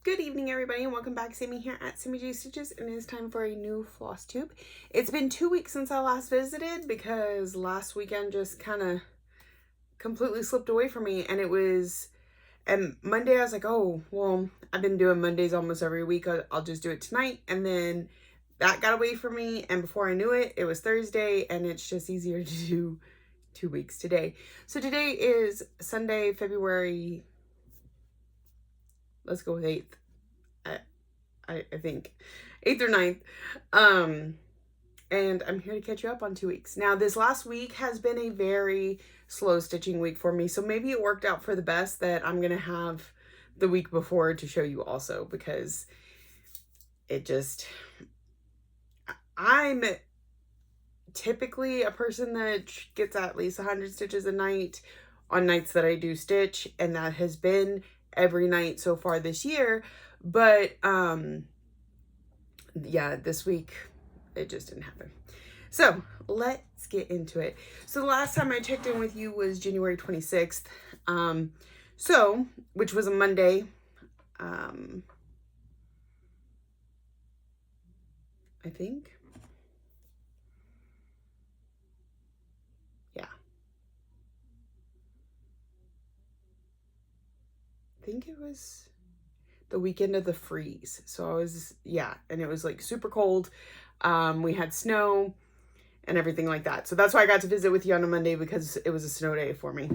Good evening, everybody, and welcome back. Sammy here at Sammy J Stitches, and it is time for a new floss tube. It's been 2 weeks since I last visited because last weekend just kind of completely slipped away from me, and Monday I was like, oh, well, I've been doing Mondays almost every week. I'll just do it tonight, and then that got away from me, and before I knew it, it was Thursday, and it's just easier to do 2 weeks today. So today is Sunday, February, let's go with 8th. I think 8th or 9th. And I'm here to catch you up on 2 weeks. Now, this last week has been a very slow stitching week for me. So maybe it worked out for the best that I'm going to have the week before to show you also, because I'm typically a person that gets at least 100 stitches a night on nights that I do stitch. And that has been every night so far this year. But, yeah, this week, it just didn't happen. So, let's get into it. So, the last time I checked in with you was January 26th. Which was a Monday. I think. Yeah. I think it was the weekend of the freeze. So and it was like super cold. We had snow and everything like that. So that's why I got to visit with you on a Monday, because it was a snow day for me.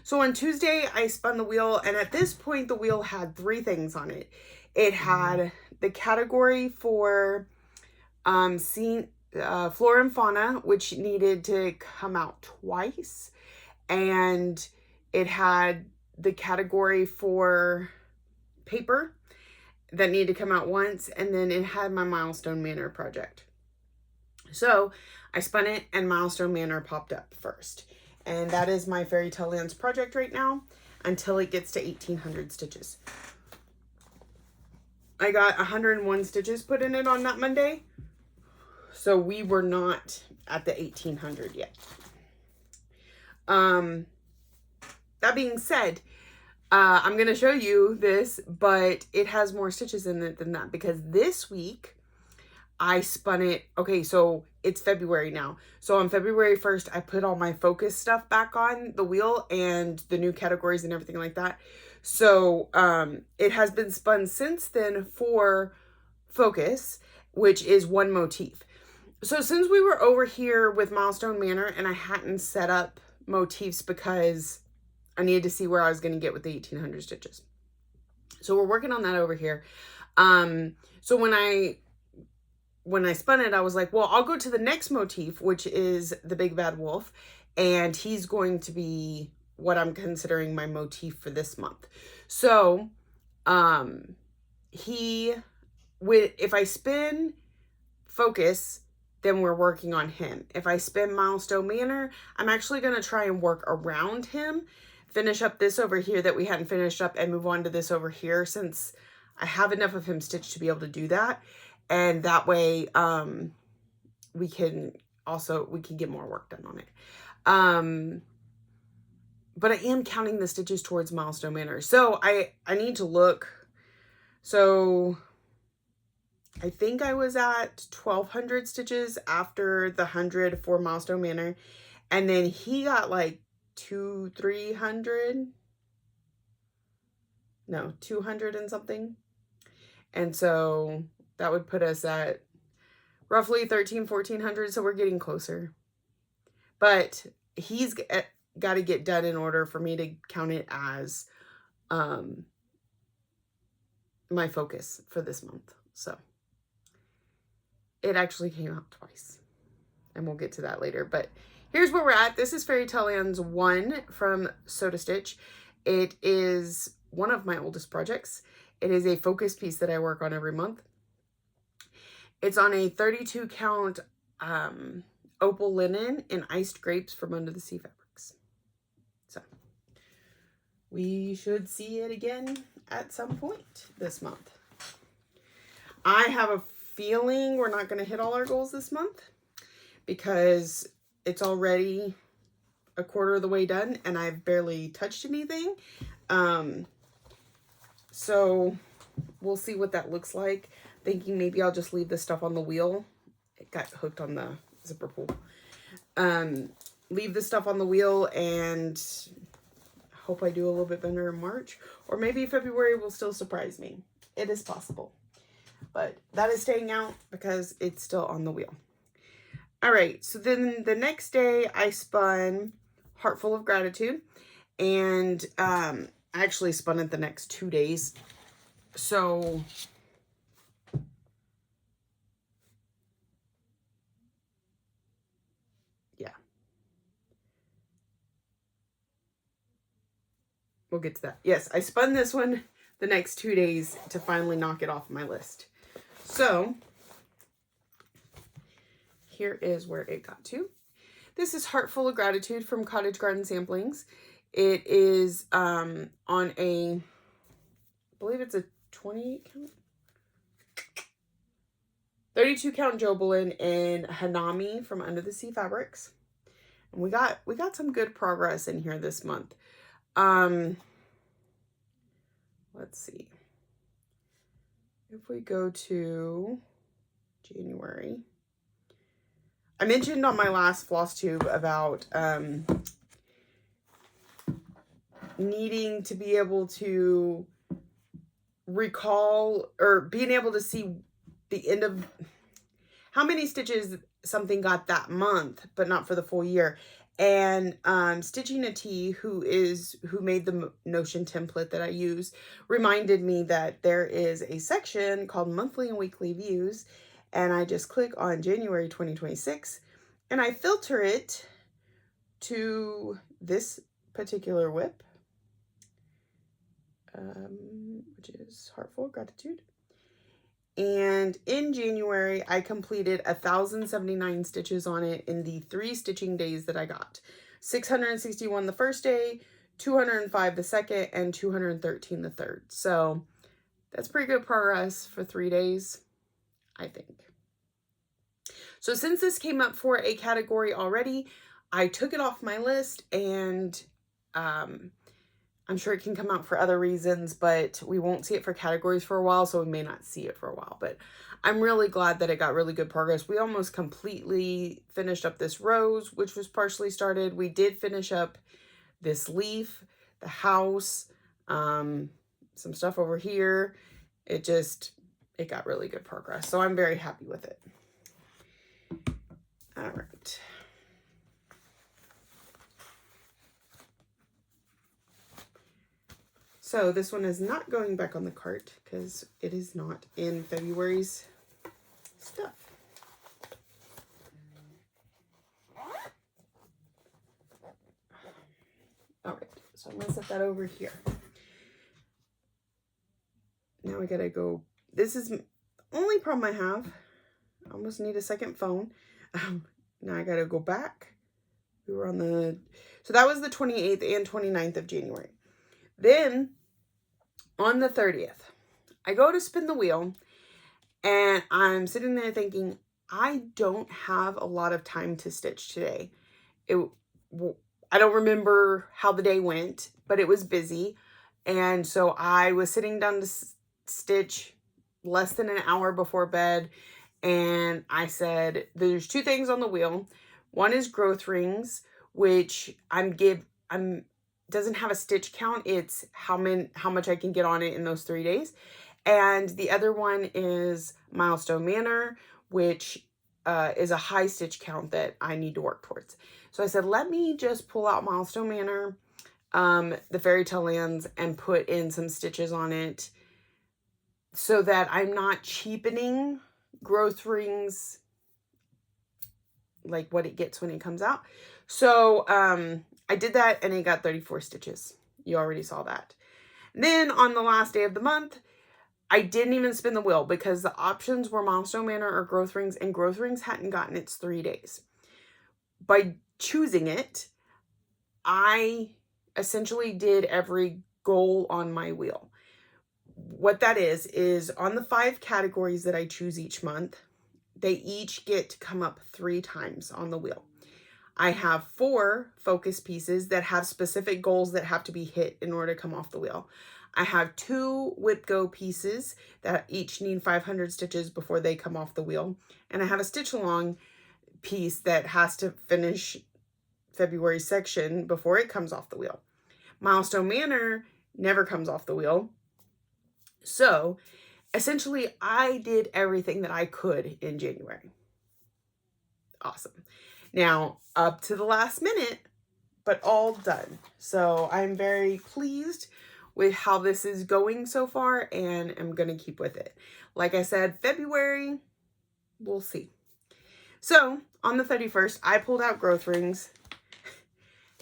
So on Tuesday, I spun the wheel, and at this point, the wheel had 3 things on it. It had the category for flora and fauna, which needed to come out twice, and it had the category for paper that needed to come out once, and then it had my Milestone Manor project. So I spun it, and Milestone Manor popped up first, and that is my Fairy Tale Lands project right now until it gets to 1800 stitches. I got 101 stitches put in it on that Monday, so we were not at the 1800 yet. That being said, I'm going to show you this, but it has more stitches in it than that, because this week I spun it. Okay, so it's February now. So on February 1st, I put all my focus stuff back on the wheel and the new categories and everything like that. So it has been spun since then for focus, which is 1 motif. So since we were over here with Milestone Manor and I hadn't set up motifs because I needed to see where I was going to get with the 1800 stitches. So we're working on that over here. So when I spun it, I was like, well, I'll go to the next motif, which is the Big Bad Wolf. And he's going to be what I'm considering my motif for this month. So, if I spin focus, then we're working on him. If I spin Milestone Manor, I'm actually going to try and work around him, finish up this over here that we hadn't finished up, and move on to this over here, since I have enough of him stitched to be able to do that. And that way, we can get more work done on it. But I am counting the stitches towards Milestone Manor. So I need to look. So I think I was at 1,200 stitches after the 100 for Milestone Manor. And then he got like 200 and something. And so that would put us at roughly 1,400. So we're getting closer. But he's got to get done in order for me to count it as my focus for this month. So it actually came out twice, and we'll get to that later. But here's where we're at. This is Fairy Tale Lands 1 from Soda Stitch. It is one of my oldest projects. It is a focus piece that I work on every month. It's on a 32 count opal linen and iced grapes from Under the Sea fabrics. So we should see it again at some point this month. I have a feeling we're not going to hit all our goals this month, because it's already a quarter of the way done and I've barely touched anything. So we'll see what that looks like. Thinking maybe I'll just leave this stuff on the wheel. It got hooked on the zipper pull. Leave this stuff on the wheel and hope I do a little bit better in March. Or maybe February will still surprise me. It is possible. But that is staying out because it's still on the wheel. All right, so then the next day I spun Heart Full of Gratitude. And I actually spun it the next 2 days. So yeah. We'll get to that. Yes, I spun this one the next 2 days to finally knock it off my list. So here is where it got to. This is Heart Full of Gratitude from Cottage Garden Samplings. It is on a, I believe it's a 28 count? 32 count Jobelan in Hanami from Under the Sea Fabrics. And we got some good progress in here this month. Let's see. If we go to January, I mentioned on my last Flosstube about needing to be able to recall or being able to see the end of how many stitches something got that month, but not for the full year. And Stitching a Tea, who made the Notion template that I use, reminded me that there is a section called Monthly and Weekly Views, and I just click on January 2026, and I filter it to this particular whip, which is Heart Full of Gratitude. And in January, I completed 1,079 stitches on it in the 3 stitching days that I got. 661 the first day, 205 the second, and 213 the third. So that's pretty good progress for 3 days, I think. So since this came up for a category already, I took it off my list, and I'm sure it can come out for other reasons, but we won't see it for categories for a while, so we may not see it for a while. But I'm really glad that it got really good progress. We almost completely finished up this rose, which was partially started. We did finish up this leaf, the house, some stuff over here. It got really good progress. So I'm very happy with it. All right. So this one is not going back on the cart because it is not in February's stuff. All right, so I'm gonna set that over here. Now I gotta go. This is the only problem I have. I almost need a second phone. Now I gotta go back. We were on so that was the 28th and 29th of January. Then on the 30th, I go to spin the wheel, and I'm sitting there thinking, I don't have a lot of time to stitch today. I don't remember how the day went, but it was busy. And so I was sitting down to stitch less than an hour before bed. And I said, there's 2 things on the wheel. One is growth rings, which doesn't have a stitch count. It's how much I can get on it in those 3 days. And the other one is Milestone Manor, which is a high stitch count that I need to work towards. So I said, let me just pull out Milestone Manor, the Fairy Tale Lands, and put in some stitches on it so that I'm not cheapening growth rings like what it gets when it comes out. So I did that, and it got 34 stitches. You already saw that. And then on the last day of the month, I didn't even spin the wheel because the options were Milestone Manor or growth rings, and growth rings hadn't gotten its 3 days. By choosing it, I essentially did every goal on my wheel. What that is on the 5 categories that I choose each month, they each get to come up 3 times on the wheel. I have 4 focus pieces that have specific goals that have to be hit in order to come off the wheel. I have 2 Whip Go pieces that each need 500 stitches before they come off the wheel. And I have a stitch along piece that has to finish February section before it comes off the wheel. Milestone Manor never comes off the wheel. So essentially I did everything that I could in January. Awesome. Now up to the last minute, but all done. So I'm very pleased with how this is going so far, and I'm going to keep with it. Like I said, February, we'll see. So on the 31st, I pulled out growth rings,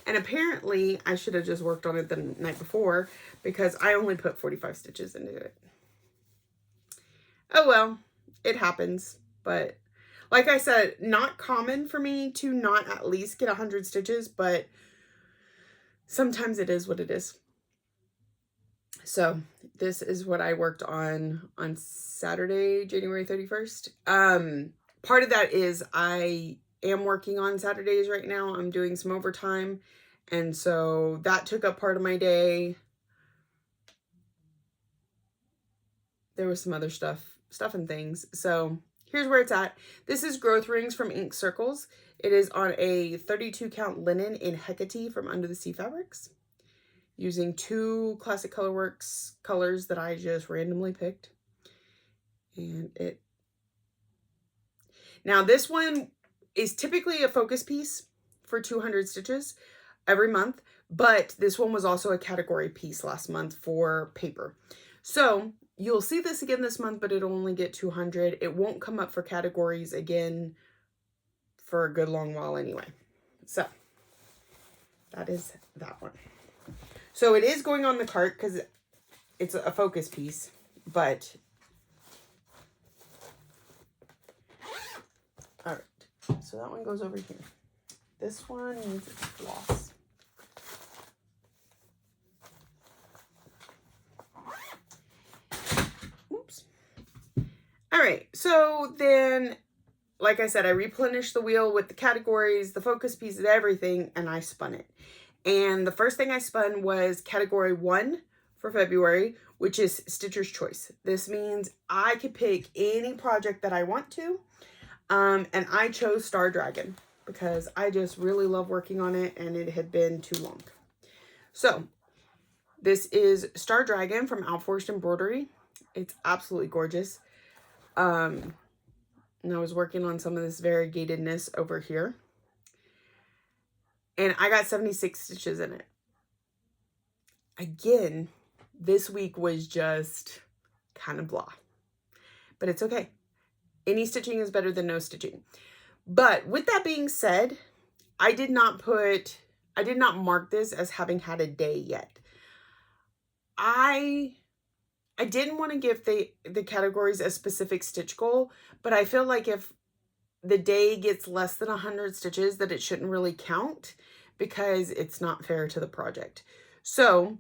and apparently I should have just worked on it the night before because I only put 45 stitches into it. Oh well, it happens. But like I said, not common for me to not at least get 100 stitches, but sometimes it is what it is. So this is what I worked on Saturday, January 31st. Part of that is I am working on Saturdays right now. I'm doing some overtime. And so that took up part of my day. There was some other stuff and things. So here's where it's at. This is growth rings from Ink Circles. It is on a 32 count linen in Hecate from Under the Sea Fabrics, using 2 Classic Colorworks colors that I just randomly picked. And now this one is typically a focus piece for 200 stitches every month, but this one was also a category piece last month for paper. So you'll see this again this month, but it'll only get 200. It won't come up for categories again for a good long while anyway. So that is that one. So it is going on the cart because it's a focus piece, but all right. So that one goes over here. This one needs its floss. Oops. All right. So then, like I said, I replenished the wheel with the categories, the focus pieces, everything, and I spun it. And the first thing I spun was category 1 for February, which is Stitcher's Choice. This means I could pick any project that I want to. And I chose Star Dragon because I just really love working on it and it had been too long. So this is Star Dragon from Outforced Embroidery. It's absolutely gorgeous. And I was working on some of this variegatedness over here. And I got 76 stitches in it. Again, this week was just kind of blah. But it's okay. Any stitching is better than no stitching. But with that being said, I did not mark this as having had a day yet. I didn't want to give the categories a specific stitch goal, but I feel like if the day gets less than 100 stitches, that it shouldn't really count because it's not fair to the project. So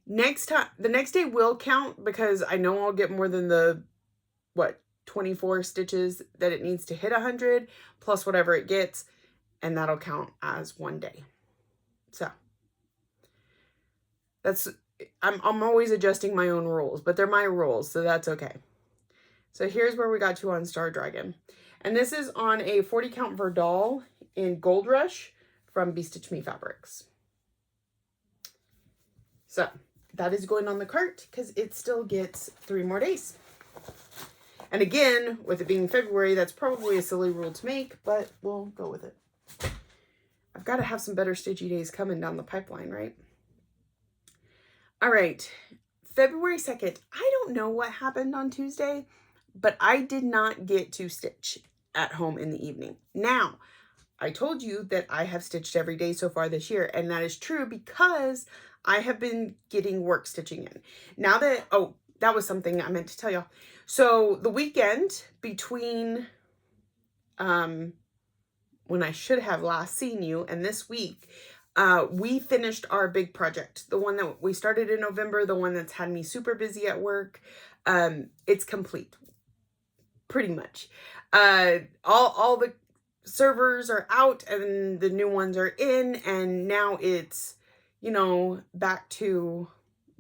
the next day will count because I know I'll get more than the, 24 stitches that it needs to hit 100 plus whatever it gets, and that'll count as one day. So I'm always adjusting my own rules, but they're my rules, so that's okay. So here's where we got to on Star Dragon. And this is on a 40 count Verdal in Gold Rush from Be Stitch Me Fabrics. So that is going on the cart because it still gets 3 more days. And again, with it being February, that's probably a silly rule to make, but we'll go with it. I've got to have some better stitchy days coming down the pipeline, right? All right, February 2nd. I don't know what happened on Tuesday, but I did not get to stitch at home in the evening. Now, I told you that I have stitched every day so far this year, and that is true because I have been getting work stitching in. Now that, that was something I meant to tell y'all. So the weekend between when I should have last seen you and this week, we finished our big project. The one that we started in November, the one that's had me super busy at work. It's complete, pretty much. All the servers are out and the new ones are in, and now it's, back to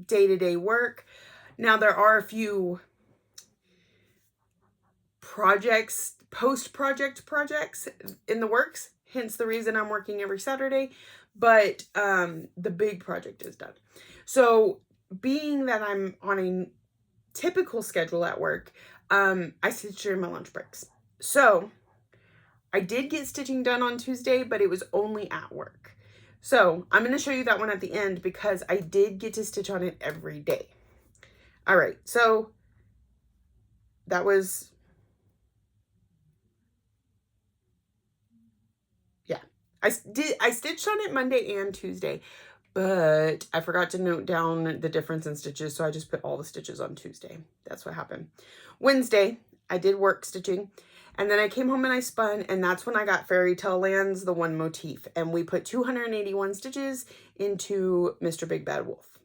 day-to-day work. Now there are a few projects, post-project projects in the works, hence the reason I'm working every Saturday, but the big project is done. So being that I'm on a typical schedule at work, I stitch during my lunch breaks. So I did get stitching done on Tuesday, but it was only at work. So I'm going to show you that one at the end because I did get to stitch on it every day. All right, so that was, yeah, I stitched on it Monday and Tuesday, but I forgot to note down the difference in stitches, so I just put all the stitches on Tuesday. That's what happened. Wednesday, I did work stitching, and then I came home and I spun, and that's when I got Fairy Tale Lands, the one motif, and we put 281 stitches into Mr. Big Bad Wolf.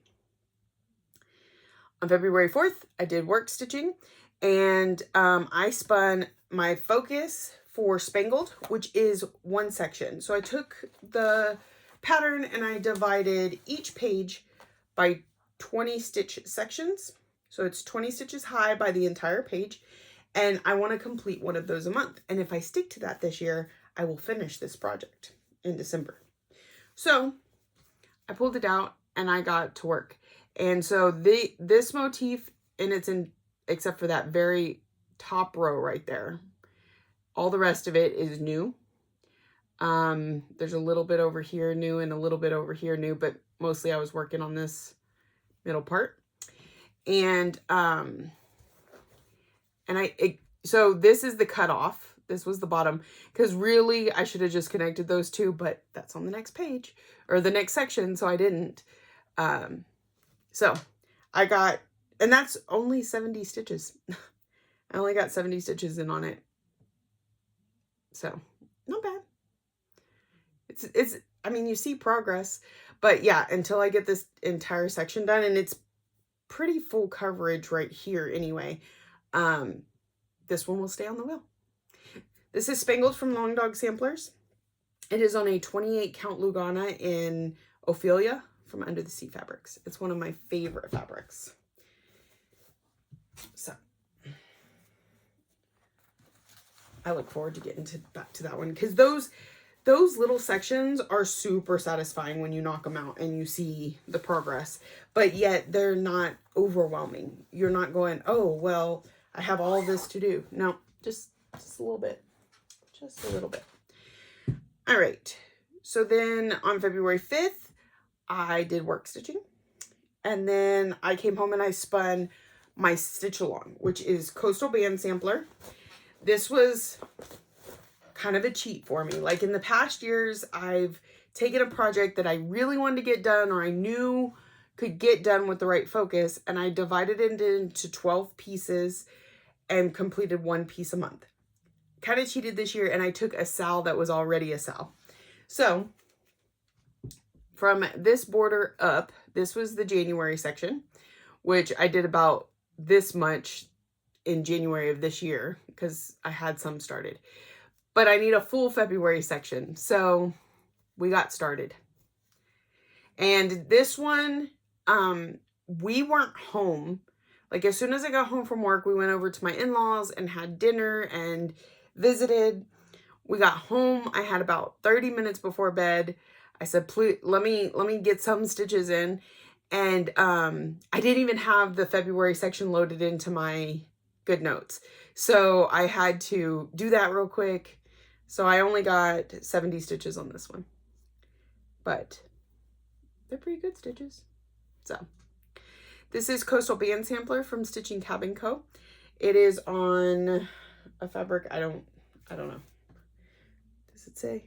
On February 4th, I did work stitching, and I spun my focus for Spangled, which is one section. So I took the pattern and I divided each page by 20 stitch sections. So it's 20 stitches high by the entire page, and I want to complete one of those a month. And if I stick to that this year, I will finish this project in December. So I pulled it out and I got to work. And so this motif, and it's in, except for that very top row right there, all the rest of it is new. There's a little bit over here new and a little bit over here new, but mostly I was working on this middle part. And so this is the cutoff. This was the bottom, because really I should have just connected those two, but that's on the next page or the next section, so I didn't. So I got, and that's only 70 stitches. I only got 70 stitches in on it. So not bad. It's, I mean, you see progress, but yeah, until I get this entire section done, and it's pretty full coverage right here anyway. This one will stay on the wheel. This is Spangled from Long Dog Samplers. It is on a 28 count Lugana in Ophelia from Under the Sea Fabrics. It's one of my favorite fabrics. So I look forward to getting back to that one, because those little sections are super satisfying when you knock them out and you see the progress, but yet they're not overwhelming. You're not going, oh, well, I have all this to do. No, just a little bit, just a little bit. All right. So then on February 5th, I did work stitching, and then I came home and I spun my stitch along, which is Coastal Band Sampler. This was kind of a cheat for me. Like in the past years, I've taken a project that I really wanted to get done, or I knew could get done with the right focus, and I divided it into 12 pieces and completed one piece a month. Kind of cheated this year, and I took a sal that was already a sal. So from this border up, this was the January section, which I did about this much in January of this year because I had some started. But I need a full February section, so we got started. And this one, we weren't home. Like as soon as I got home from work, we went over to my in-laws and had dinner and visited. We got home. I had about 30 minutes before bed. I said, please, let me get some stitches in. And I didn't even have the February section loaded into my good notes. So I had to do that real quick. So I only got 70 stitches on this one. But they're pretty good stitches. So this is Coastal Band Sampler from Stitching Cabin Co. It is on a fabric, I don't know. Does it say?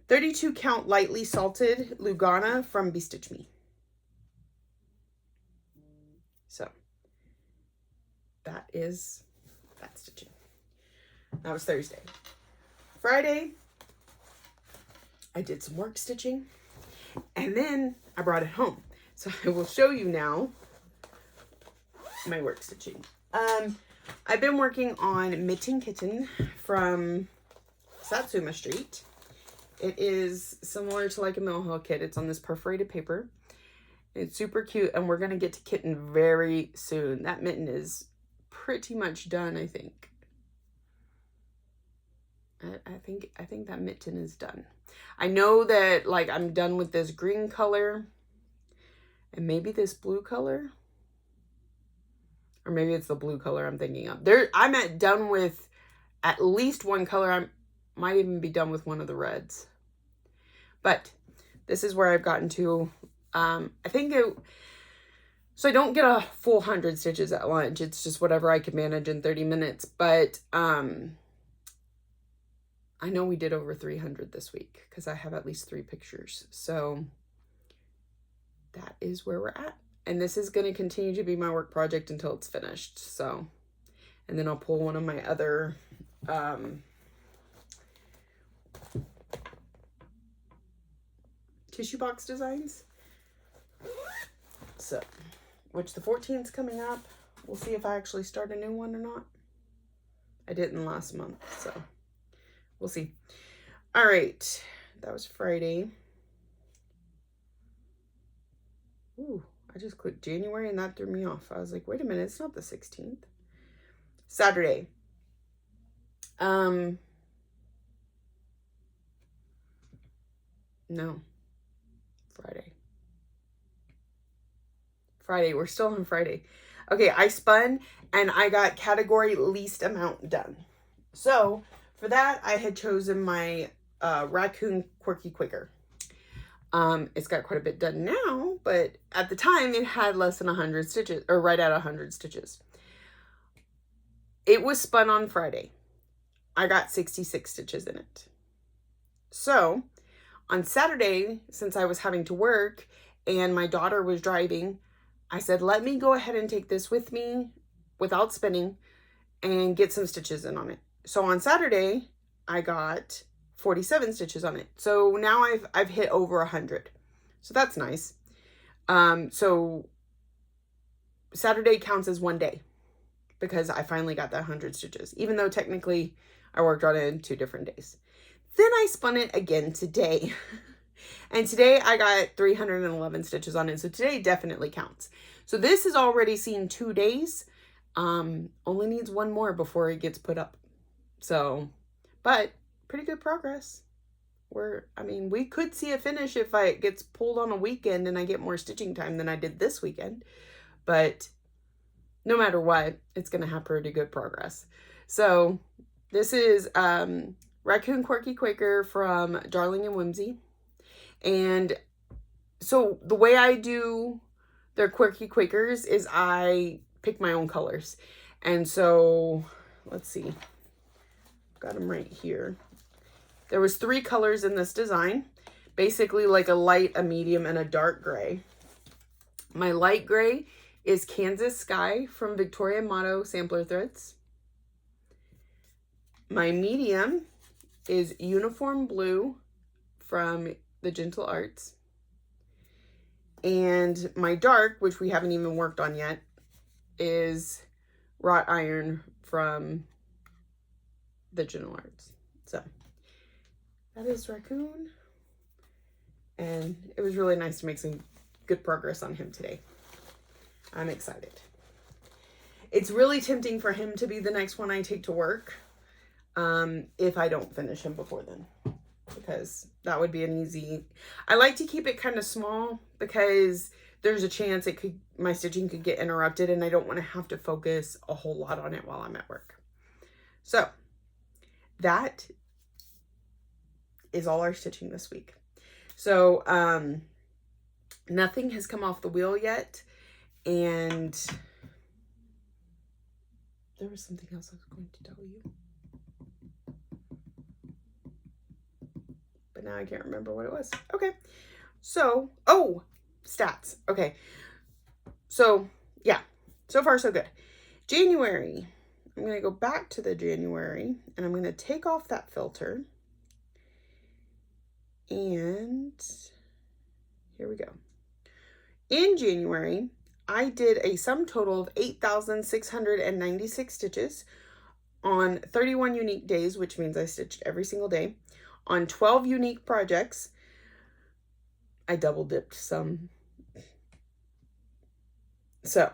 32 count lightly salted Lugana from Bestitch Me. So that is that stitching. That was Thursday. Friday, I did some work stitching, and then I brought it home. So I will show you now my work stitching. I've been working on Mitten Kitten from Satsuma Street. It is similar to like a Mill Hill kit. It's on this perforated paper. It's super cute, and we're going to get to kitten very soon. That mitten is pretty much done, I think. I think that mitten is done. I know that, like, I'm done with this green color and maybe this blue color. Or maybe it's the blue color I'm thinking of. I'm done with at least one color. I might even be done with one of the reds. But this is where I've gotten to. I think so I don't get a full 100 stitches at lunch. It's just whatever I can manage in 30 minutes. But I know we did over 300 this week because I have at least 3 pictures. So that is where we're at. And this is going to continue to be my work project until it's finished. So, and then I'll pull one of my other tissue box designs. So, which the 14th's coming up. We'll see if I actually start a new one or not. I didn't last month, so we'll see. All right, that was Friday. Ooh, I just clicked January and that threw me off. I was like, wait a minute, it's not the 16th. Saturday. No. Friday. We're still on Friday. Okay, I spun and I got category least amount done. So for that, I had chosen my Raccoon Quirky Quaker. It's got quite a bit done now, but at the time it had less than 100 stitches, or right at 100 stitches. It was spun on Friday. I got 66 stitches in it. So on Saturday, since I was having to work and my daughter was driving, I said, let me go ahead and take this with me without spinning and get some stitches in on it. So on Saturday, I got 47 stitches on it. So now I've hit over 100. So that's nice. So Saturday counts as one day because I finally got that 100 stitches, even though technically I worked on it in 2 different days. Then I spun it again today. And today I got 311 stitches on it. So today definitely counts. So this has already seen 2 days. Only needs 1 more before it gets put up. So, but pretty good progress. We could see a finish if it gets pulled on a weekend and I get more stitching time than I did this weekend. But no matter what, it's going to have pretty good progress. So this is Raccoon Quirky Quaker from Darling and Whimsy. And so the way I do their Quirky Quakers is I pick my own colors. And so, let's see. Got them right here. There was 3 colors in this design. Basically like a light, a medium, and a dark gray. My light gray is Kansas Sky from Victoria Motto Sampler Threads. My medium is Uniform Blue from the Gentle Arts. And my dark, which we haven't even worked on yet, is Wrought Iron from the Gentle Arts. So that is Raccoon. And it was really nice to make some good progress on him today. I'm excited. It's really tempting for him to be the next one I take to work. If I don't finish him before then. Because that would be an easy... I like to keep it kind of small because there's a chance my stitching could get interrupted and I don't want to have to focus a whole lot on it while I'm at work. So that is all our stitching this week. So nothing has come off the wheel yet, and there was something else I was going to tell you. But now I can't remember what it was. Okay. So, oh, stats. Okay. So, yeah. So far, so good. January. I'm going to go back to the January, and I'm going to take off that filter. And here we go. In January, I did a sum total of 8,696 stitches on 31 unique days, which means I stitched every single day. On 12 unique projects, I double dipped some So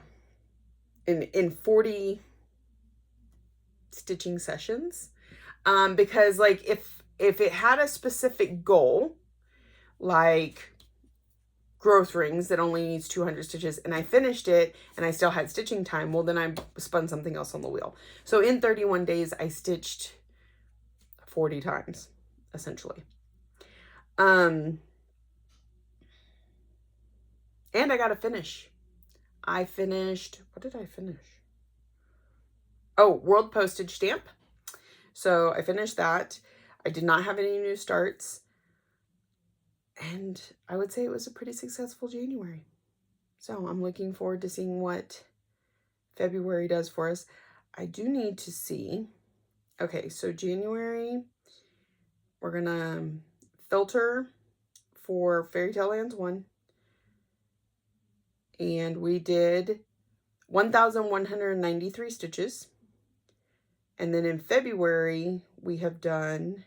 in 40 stitching sessions, because like if it had a specific goal, like growth rings that only needs 200 stitches, and I finished it and I still had stitching time, well, then I spun something else on the wheel. So in 31 days, I stitched 40 times, essentially. And I got a finish. I finished, what did I finish? Oh, World Postage Stamp. So I finished that. I did not have any new starts. And I would say it was a pretty successful January. So I'm looking forward to seeing what February does for us. I do need to see. Okay, so January, we're going to filter for Fairy Tale Lands 1. And we did 1,193 stitches. And then in February, we have done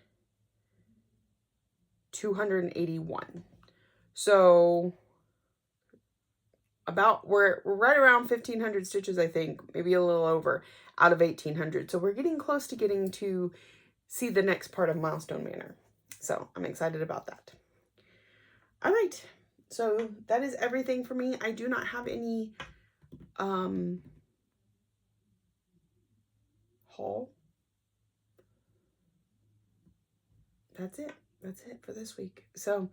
281. So about, we're right around 1,500 stitches, I think, maybe a little over, out of 1,800. So we're getting close to getting to see the next part of Milestone Manor. So I'm excited about that. All right. So that is everything for me. I do not have any haul. That's it. That's it for this week. So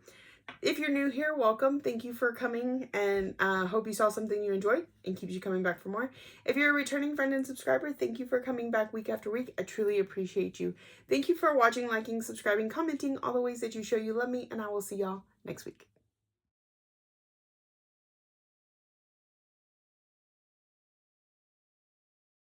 if you're new here, welcome. Thank you for coming, and hope you saw something you enjoyed and keeps you coming back for more. If you're a returning friend and subscriber, thank you for coming back week after week. I truly appreciate you. Thank you for watching, liking, subscribing, commenting, all the ways that you show you love me, and I will see y'all next week.